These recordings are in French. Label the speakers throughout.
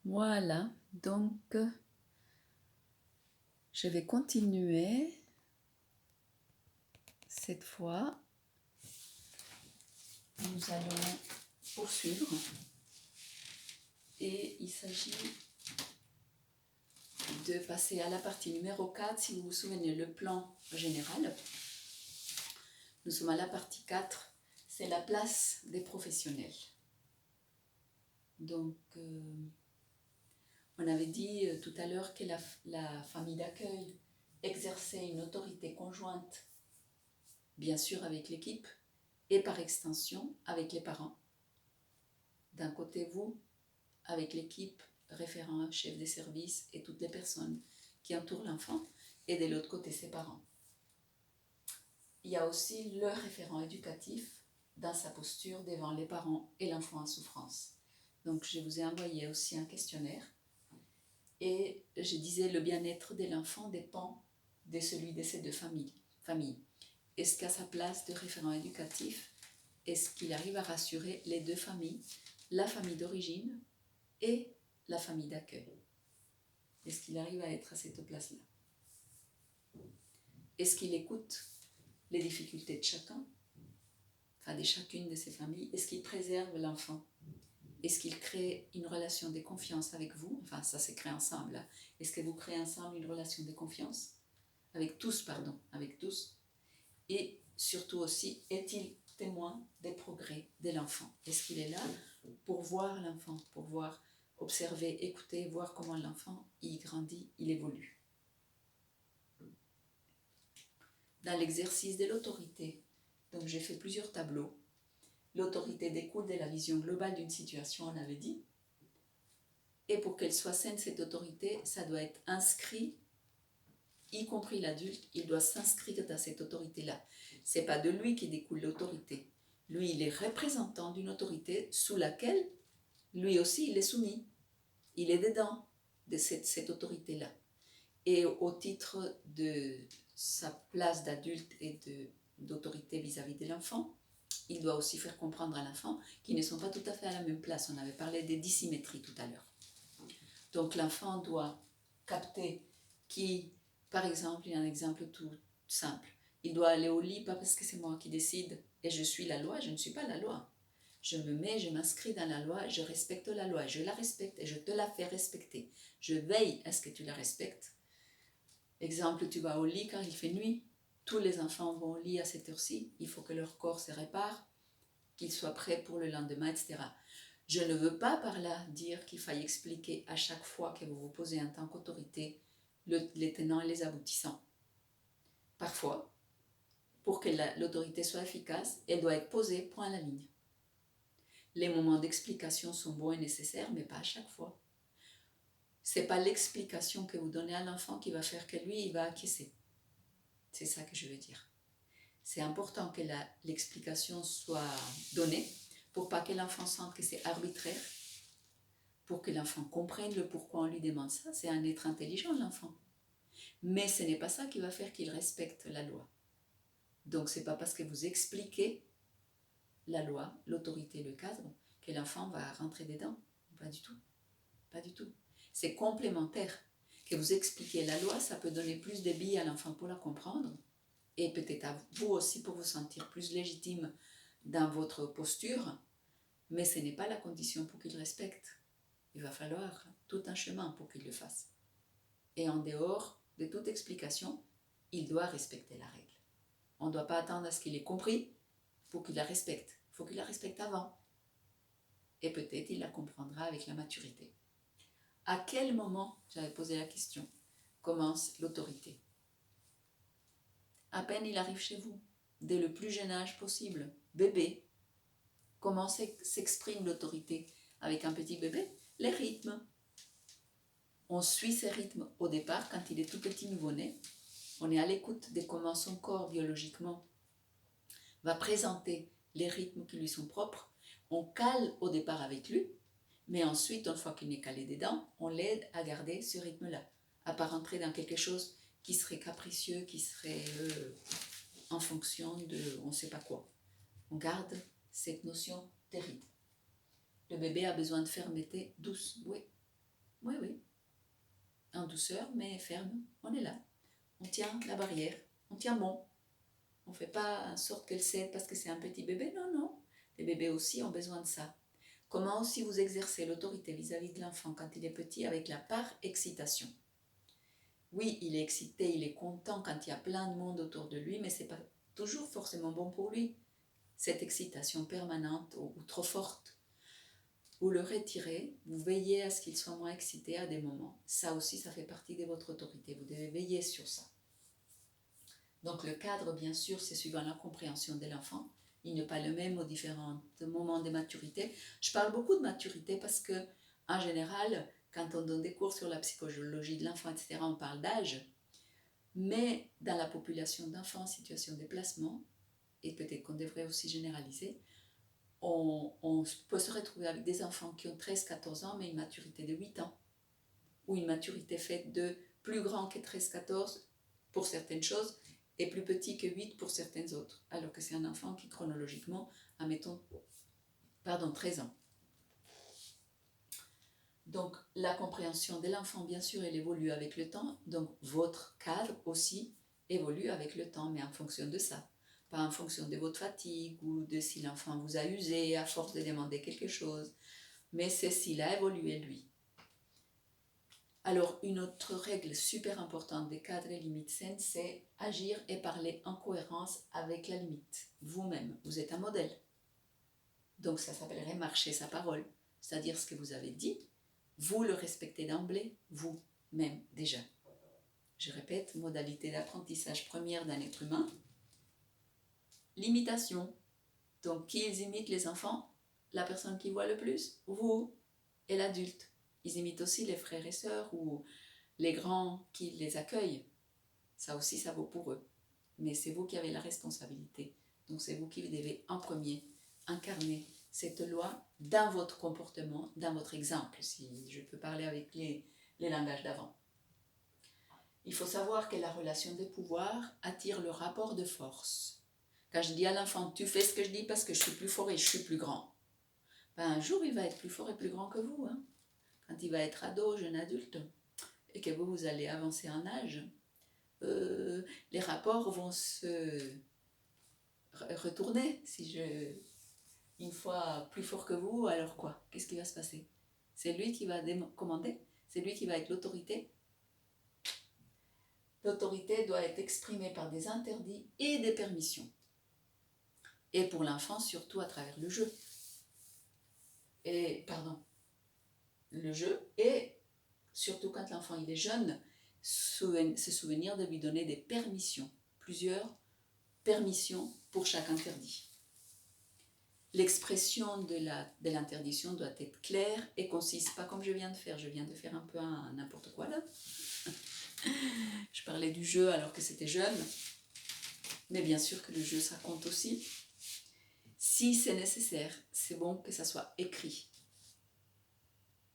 Speaker 1: Voilà, donc je vais continuer cette fois. Nous allons poursuivre et il s'agit de passer à la partie numéro 4. Si vous vous souvenez, le plan général. Nous sommes à la partie 4, c'est la place des professionnels. Donc, on avait dit tout à l'heure que la famille d'accueil exerçait une autorité conjointe, bien sûr avec l'équipe, et par extension avec les parents. D'un côté, vous, avec l'équipe, référent, chef des services et toutes les personnes qui entourent l'enfant, et de l'autre côté, ses parents. Il y a aussi le référent éducatif dans sa posture devant les parents et l'enfant en souffrance. Donc, je vous ai envoyé aussi un questionnaire et je disais le bien-être de l'enfant dépend de celui de ces deux familles. Est-ce qu'à sa place de référent éducatif, est-ce qu'il arrive à rassurer les deux familles, la famille d'origine et la famille d'accueil? Est-ce qu'il arrive à être à cette place-là? Est-ce qu'il écoute les difficultés de chacun, enfin de chacune de ces familles? Est-ce qu'il préserve l'enfant? Est-ce qu'il crée une relation de confiance avec vous? Enfin, ça s'est créé ensemble. Est-ce que vous créez ensemble une relation de confiance? Avec tous. Et surtout aussi, est-il témoin des progrès de l'enfant? Est-ce qu'il est là pour voir l'enfant, pour voir, observer, écouter, voir comment l'enfant il grandit, il évolue? Dans l'exercice de l'autorité, donc j'ai fait plusieurs tableaux. L'autorité découle de la vision globale d'une situation, on avait dit. Et pour qu'elle soit saine, cette autorité, ça doit être inscrit, y compris l'adulte, il doit s'inscrire dans cette autorité-là. Ce n'est pas de lui qui découle l'autorité. Lui, il est représentant d'une autorité sous laquelle, lui aussi, il est soumis. Il est dedans de cette autorité-là. Et au titre de sa place d'adulte et d'autorité vis-à-vis de l'enfant, il doit aussi faire comprendre à l'enfant qu'ils ne sont pas tout à fait à la même place. On avait parlé des dissymétries tout à l'heure. Donc l'enfant doit capter qui, par exemple, il y a un exemple tout simple. Il doit aller au lit, pas parce que c'est moi qui décide et je suis la loi, je ne suis pas la loi. Je me mets, je m'inscris dans la loi, je respecte la loi, je la respecte et je te la fais respecter. Je veille à ce que tu la respectes. Exemple, tu vas au lit quand il fait nuit. Tous les enfants vont au lit à cette heure-ci. Il faut que leur corps se répare, qu'ils soient prêts pour le lendemain, etc. Je ne veux pas par là dire qu'il faille expliquer à chaque fois que vous vous posez en tant qu'autorité les tenants et les aboutissants. Parfois, pour que l'autorité soit efficace, elle doit être posée point à la ligne. Les moments d'explication sont bons et nécessaires, mais pas à chaque fois. Ce n'est pas l'explication que vous donnez à l'enfant qui va faire que lui, il va acquiescer. C'est ça que je veux dire. C'est important que l'explication soit donnée pour pas que l'enfant sente que c'est arbitraire, pour que l'enfant comprenne le pourquoi on lui demande ça. C'est un être intelligent, l'enfant. Mais ce n'est pas ça qui va faire qu'il respecte la loi. Donc, ce n'est pas parce que vous expliquez la loi, l'autorité, le cadre, que l'enfant va rentrer dedans. Pas du tout. Pas du tout. C'est complémentaire. Que vous expliquez la loi, ça peut donner plus de billes à l'enfant pour la comprendre et peut-être à vous aussi pour vous sentir plus légitime dans votre posture, mais ce n'est pas la condition pour qu'il respecte. Il va falloir tout un chemin pour qu'il le fasse. Et en dehors de toute explication, il doit respecter la règle. On ne doit pas attendre à ce qu'il ait compris pour qu'il la respecte. Il faut qu'il la respecte avant. Et peut-être il la comprendra avec la maturité. À quel moment, j'avais posé la question, commence l'autorité? À peine il arrive chez vous, dès le plus jeune âge possible, bébé. Comment s'exprime l'autorité avec un petit bébé? Les rythmes. On suit ces rythmes au départ quand il est tout petit nouveau-né. On est à l'écoute de comment son corps biologiquement va présenter les rythmes qui lui sont propres. On cale au départ avec lui, mais ensuite, une fois qu'il est calé dedans, on l'aide à garder ce rythme-là, à ne pas rentrer dans quelque chose qui serait capricieux, qui serait en fonction de on ne sait pas quoi. On garde cette notion de rythme. Le bébé a besoin de fermeté douce, oui. Oui, oui. En douceur, mais ferme. On est là. On tient la barrière. On tient bon. On ne fait pas en sorte qu'elle cède parce que c'est un petit bébé. Non, non. Les bébés aussi ont besoin de ça. Comment aussi vous exercez l'autorité vis-à-vis de l'enfant quand il est petit avec la part excitation. Oui, il est excité, il est content quand il y a plein de monde autour de lui, mais ce n'est pas toujours forcément bon pour lui. Cette excitation permanente ou trop forte. Vous le retirez, vous veillez à ce qu'il soit moins excité à des moments. Ça aussi, ça fait partie de votre autorité. Vous devez veiller sur ça. Donc le cadre, bien sûr, c'est suivant la compréhension de l'enfant. Il n'est pas le même aux différents moments de maturité. Je parle beaucoup de maturité parce que, en général, quand on donne des cours sur la psychologie de l'enfant, etc., on parle d'âge. Mais dans la population d'enfants en situation de déplacement, et peut-être qu'on devrait aussi généraliser, on peut se retrouver avec des enfants qui ont 13-14 ans, mais une maturité de 8 ans, ou une maturité faite de plus grand que 13-14 pour certaines choses, et plus petit que 8 pour certaines autres, alors que c'est un enfant qui chronologiquement a, mettons, 13 ans. Donc la compréhension de l'enfant, bien sûr, elle évolue avec le temps, donc votre cadre aussi évolue avec le temps, mais en fonction de ça. Pas en fonction de votre fatigue ou de si l'enfant vous a usé à force de demander quelque chose, mais c'est s'il a évolué lui. Alors une autre règle super importante des cadres et limites saines, c'est agir et parler en cohérence avec la limite. Vous-même, vous êtes un modèle. Donc ça s'appellerait marcher sa parole, c'est-à-dire ce que vous avez dit, vous le respectez d'emblée, vous-même déjà. Je répète, modalité d'apprentissage première d'un être humain. L'imitation. Donc, qui ils imitent les enfants? La personne qui voit le plus? Vous et l'adulte. Ils imitent aussi les frères et sœurs ou les grands qui les accueillent. Ça aussi, ça vaut pour eux. Mais c'est vous qui avez la responsabilité. Donc, c'est vous qui devez en premier incarner cette loi dans votre comportement, dans votre exemple, si je peux parler avec les langages d'avant. Il faut savoir que la relation de pouvoir attire le rapport de force. Quand je dis à l'enfant, tu fais ce que je dis parce que je suis plus fort et je suis plus grand, ben, un jour il va être plus fort et plus grand que vous. Hein. Quand il va être ado, jeune adulte, et que vous allez avancer en âge, les rapports vont se retourner. Une fois plus fort que vous, alors quoi? Qu'est-ce qui va se passer? C'est lui qui va commander? C'est lui qui va être l'autorité? L'autorité doit être exprimée par des interdits et des permissions. Et pour l'enfant, surtout à travers le jeu. Le jeu, et surtout quand l'enfant il est jeune, se souvenir de lui donner des permissions, plusieurs permissions pour chaque interdit. L'expression de l'interdiction doit être claire et concise, pas comme je viens de faire. Je viens de faire un peu n'importe quoi là. Je parlais du jeu alors que c'était jeune, mais bien sûr que le jeu ça compte aussi. Si c'est nécessaire, c'est bon que ça soit écrit.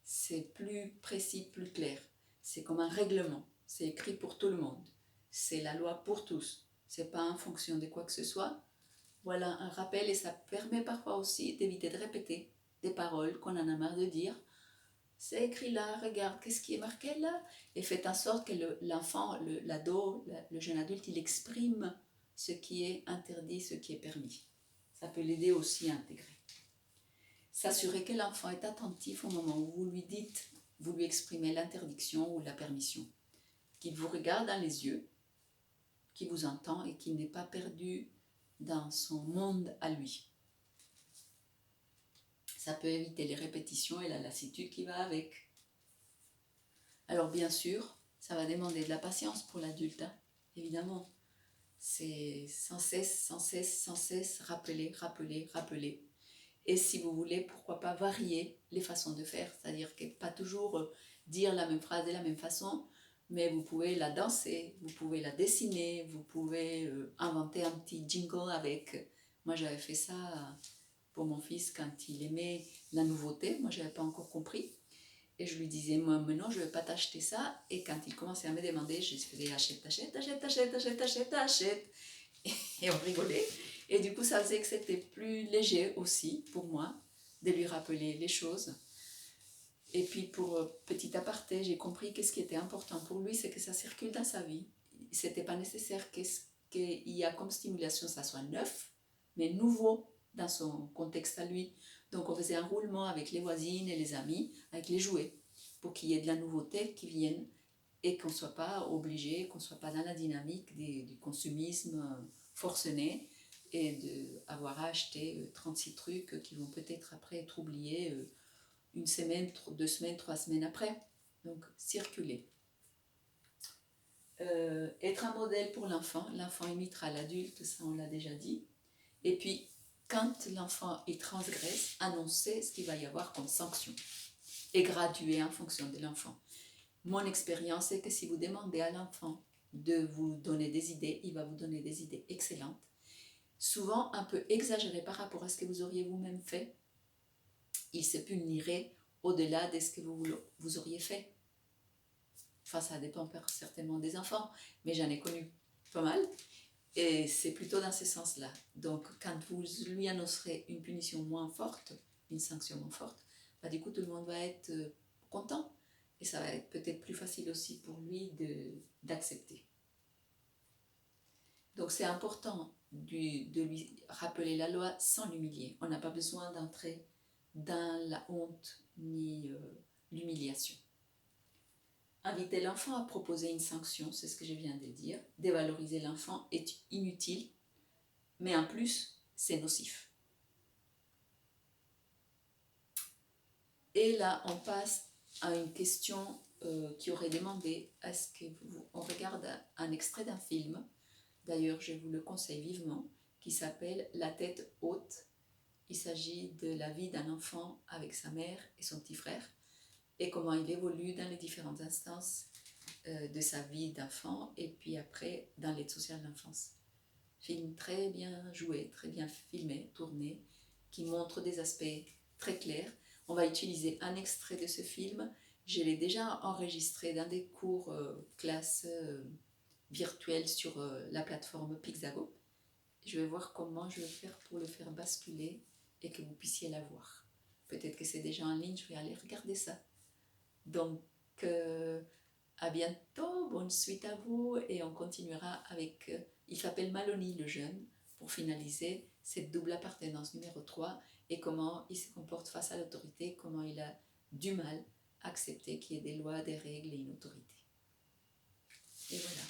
Speaker 1: C'est plus précis, plus clair. C'est comme un règlement. C'est écrit pour tout le monde. C'est la loi pour tous. C'est pas en fonction de quoi que ce soit. Voilà un rappel et ça permet parfois aussi d'éviter de répéter des paroles qu'on en a marre de dire. C'est écrit là, regarde, qu'est-ce qui est marqué là? Et faites en sorte que l'enfant, l'ado, le jeune adulte, il exprime ce qui est interdit, ce qui est permis. Ça peut l'aider aussi à intégrer. S'assurer que l'enfant est attentif au moment où vous lui dites, vous lui exprimez l'interdiction ou la permission. Qu'il vous regarde dans les yeux, qu'il vous entend et qu'il n'est pas perdu dans son monde à lui. Ça peut éviter les répétitions et la lassitude qui va avec. Alors bien sûr, ça va demander de la patience pour l'adulte, hein, évidemment. C'est sans cesse, rappeler. Et si vous voulez, pourquoi pas varier les façons de faire, c'est-à-dire que pas toujours dire la même phrase de la même façon, mais vous pouvez la danser, vous pouvez la dessiner, vous pouvez inventer un petit jingle avec. Moi j'avais fait ça pour mon fils quand il aimait la nouveauté, moi je n'avais pas encore compris. Et je lui disais, moi, mais non, je ne vais pas t'acheter ça. Et quand il commençait à me demander, je faisais achète. Et on rigolait. Et du coup, ça faisait que c'était plus léger aussi pour moi de lui rappeler les choses. Et puis pour petit aparté, j'ai compris que ce qui était important pour lui, c'est que ça circule dans sa vie. C'était pas nécessaire qu'il y a comme stimulation, ça soit neuf, mais nouveau dans son contexte à lui. Donc on faisait un roulement avec les voisines et les amis, avec les jouets, pour qu'il y ait de la nouveauté qui vienne et qu'on ne soit pas obligé, qu'on ne soit pas dans la dynamique du consumisme forcené et d'avoir à acheter 36 trucs qui vont peut-être après être oubliés une semaine, 2 semaines, 3 semaines après. Donc circuler. Être un modèle pour l'enfant imitera l'adulte, ça on l'a déjà dit. Et puis quand l'enfant il transgresse, annoncer ce qu'il va y avoir comme sanction et graduer en fonction de l'enfant. Mon expérience est que si vous demandez à l'enfant de vous donner des idées, il va vous donner des idées excellentes, souvent un peu exagérées par rapport à ce que vous auriez vous-même fait. Il se punirait au-delà de ce que vous auriez fait. Enfin, ça dépend certainement des enfants, mais j'en ai connu pas mal. Et c'est plutôt dans ce sens-là. Donc, quand vous lui annoncerez une punition moins forte, une sanction moins forte, bah, du coup, tout le monde va être content. Et ça va être peut-être plus facile aussi pour lui d'accepter. Donc, c'est important de lui rappeler la loi sans l'humilier. On n'a pas besoin d'entrer dans la honte ni l'humiliation. Inviter l'enfant à proposer une sanction, c'est ce que je viens de dire. Dévaloriser l'enfant est inutile, mais en plus, c'est nocif. Et là, on passe à une question qui aurait demandé à ce qu'on regarde un extrait d'un film. D'ailleurs, je vous le conseille vivement, qui s'appelle La tête haute. Il s'agit de la vie d'un enfant avec sa mère et son petit frère et comment il évolue dans les différentes instances de sa vie d'enfant et puis après dans l'aide sociale de l'enfance. Film très bien joué, très bien filmé, tourné, qui montre des aspects très clairs. On va utiliser un extrait de ce film. Je l'ai déjà enregistré dans des cours classe virtuels sur la plateforme Pixago. Je vais voir comment je vais faire pour le faire basculer et que vous puissiez la voir. Peut-être que c'est déjà en ligne, je vais aller regarder ça. Donc, à bientôt, bonne suite à vous et on continuera avec, il s'appelle Maloney le jeune, pour finaliser cette double appartenance numéro 3 et comment il se comporte face à l'autorité, comment il a du mal à accepter qu'il y ait des lois, des règles et une autorité. Et voilà.